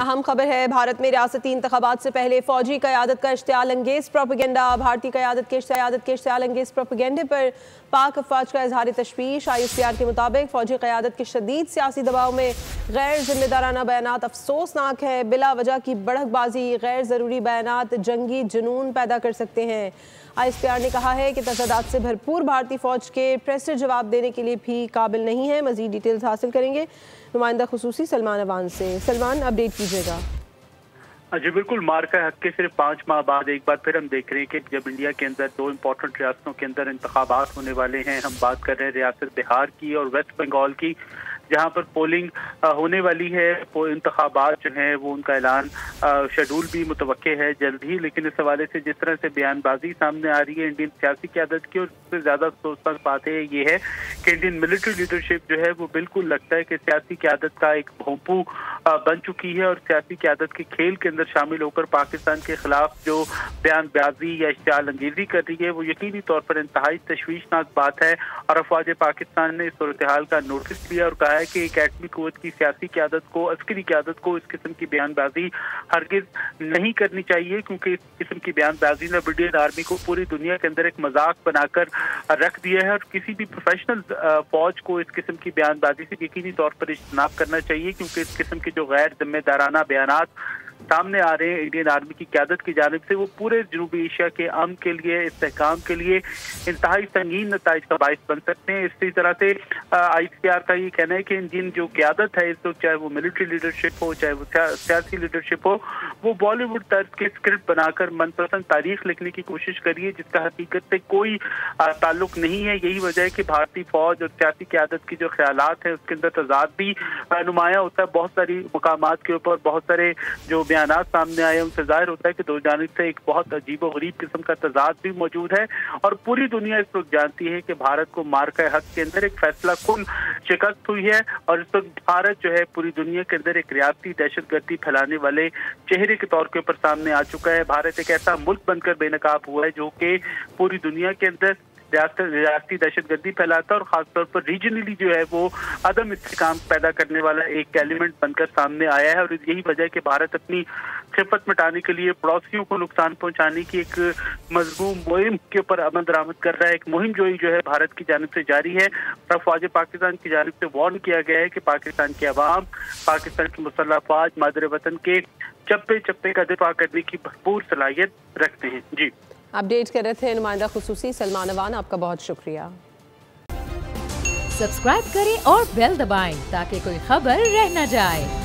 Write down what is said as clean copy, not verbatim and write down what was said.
अहम खबर है, भारत में रियासती इंतखाबात से पहले फौजी क़यादत का इश्तियाल अंगेज प्रोपेगेंडा। भारतीय क़यादत के इश्तियाल अंगेज प्रोपेगेंडे पर पाक अफवाज का इजहार तशवीश। ISPR के मुताबिक फौजी क़यादत के शदीद सियासी दबाव में गैर जिम्मेदाराना बयानात अफसोसनाक है। बिला वजह की बढ़कबाजी, गैर ज़रूरी बयानात जंगी जुनून पैदा कर सकते हैं। ISPR ने कहा है कि तजादात से भरपूर भारतीय फ़ौज के प्रेस जवाब देने के लिए भी काबिल नहीं है। मज़ीद डिटेल्स हासिल करेंगे नुमाइंदा खुसूसी सलमान अवान से। सलमान, अपडेट कीजिएगा। जी बिल्कुल, मार्का हक के सिर्फ 5 माह बाद एक बार फिर हम देख रहे हैं कि जब इंडिया के अंदर 2 इंपॉर्टेंट रियासतों के अंदर इंतखाबात होने वाले हैं। हम बात कर रहे हैं रियासत बिहार की और वेस्ट बंगाल की, जहां पर पोलिंग होने वाली है। इंतखाबात जो हैं वो उनका ऐलान शेड्यूल भी मुतवक्के है जल्द ही। लेकिन इस हवाले से जिस तरह से बयानबाजी सामने आ रही है इंडियन सियासी क़यादत की, और सबसे ज़्यादा अफसोसनाक बात है ये है कि इंडियन मिलिट्री लीडरशिप जो है वो बिल्कुल लगता है कि सियासी क़यादत का एक भोंपू बन चुकी है, और सियासी क़यादत के खेल के अंदर शामिल होकर पाकिस्तान के खिलाफ जो बयानबाजी या इश्तियाल अंगेजी कर रही है वो यकीनी तौर पर इंतहाई तशवीशनाक बात है। और अफवाज पाकिस्तान ने इस सूरत हाल का नोटिस लिया और कहा है कि एक एटमी कुव्वत की सियासी क़यादत को, अस्करी क़यादत को इस किस्म की बयानबाजी हरगिज नहीं करनी चाहिए, क्योंकि इस किस्म की बयानबाजी ने ब्रिटेन आर्मी को पूरी दुनिया के अंदर एक मजाक बनाकर रख दिया है। और किसी भी प्रोफेशनल फौज को इस किस्म की बयानबाजी से यकीनी तौर पर इज्तनाब करना चाहिए, क्योंकि इस किस्म के जो गैर जिम्मेदाराना बयानात सामने आ रहे हैं इंडियन आर्मी की क़यादत की जानिब से, वो पूरे जनूबी एशिया के अमन के लिए, इस्तेहकाम के लिए इंतहाई संगीन नताइज का बाइस बन सकते हैं। इसी तरह से ISPR का ये कहना है कि इंडियन जो क़यादत है इस वक्त, चाहे वो मिलिट्री लीडरशिप हो चाहे वो सियासी लीडरशिप हो, वो बॉलीवुड तर्ज के स्क्रिप्ट बनाकर मनपसंद तारीख लिखने की कोशिश करिए जिसका हकीकत से कोई ताल्लुक नहीं है। यही वजह है कि भारतीय फौज और सियासी क़यादत की जो ख्यालात है उसके अंदर तजाद भी नुमाया होता है। बहुत सारी मुकामात के ऊपर बहुत सारे जो बयानात सामने आए उनसे जाहिर होता है कि दो जानिब से एक बहुत अजीब और गरीब किस्म का तजाद भी मौजूद है। और पूरी दुनिया इस वक्त जानती है कि भारत को मार्का हक के अंदर एक फैसला कुन शिकस्त हुई है, और इस वक्त भारत जो है पूरी दुनिया के अंदर एक रियासती दहशतगर्दी फैलाने वाले चेहरे के तौर के ऊपर सामने आ चुका है। भारत एक ऐसा मुल्क बनकर बेनकाब हुआ है जो कि पूरी दुनिया के अंदर रियासती दहशतगर्दी फैलाता है, और खासतौर पर रीजनली जो है वो अदम इस्तेहकाम पैदा करने वाला एक एलिमेंट बनकर सामने आया है। और यही वजह है कि भारत अपनी खिफत मिटाने के लिए पड़ोसियों को नुकसान पहुंचाने की एक मजबूत मुहिम के ऊपर अमल दरामद कर रहा है। एक मुहिम जो है भारत की जानिब से जारी है, और फौज पाकिस्तान की जानिब से वार्न किया गया है कि पाकिस्तान के अवाम, पाकिस्तान की मुसल्लह फौज मादर वतन के चप्पे चप्पे का दिफा करने की भरपूर सलाहियत रखते हैं। जी, अपडेट कर रहे थे नुमाइंदा खुसूसी सलमान अवान, आपका बहुत शुक्रिया। सब्सक्राइब करें और बेल दबाएं ताकि कोई खबर रह न जाए।